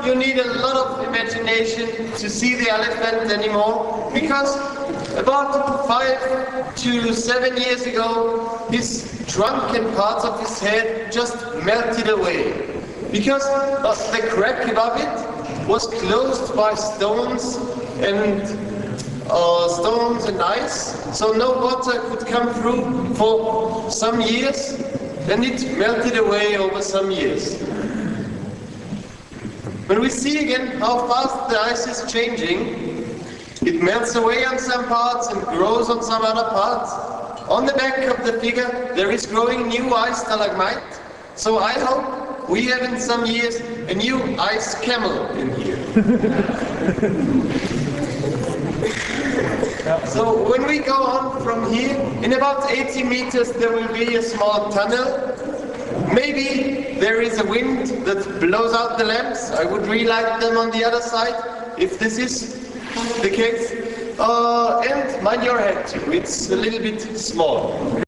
you need a lot of imagination to see the elephant anymore, because about 5 to 7 years ago, his trunk and parts of his head just melted away, because the crack above it was closed by stones and ice, so no water could come through for some years, and it melted away over some years. When we see again how fast the ice is changing, it melts away on some parts and grows on some other parts. On the back of the figure there is growing new ice stalagmite, so I hope we have in some years a new ice camel in here. So when we go on from here, in about 80 meters there will be a small tunnel. Maybe there is a wind that blows out the lamps. I would relight them on the other side, if this is the case. And mind your head too, it's a little bit small.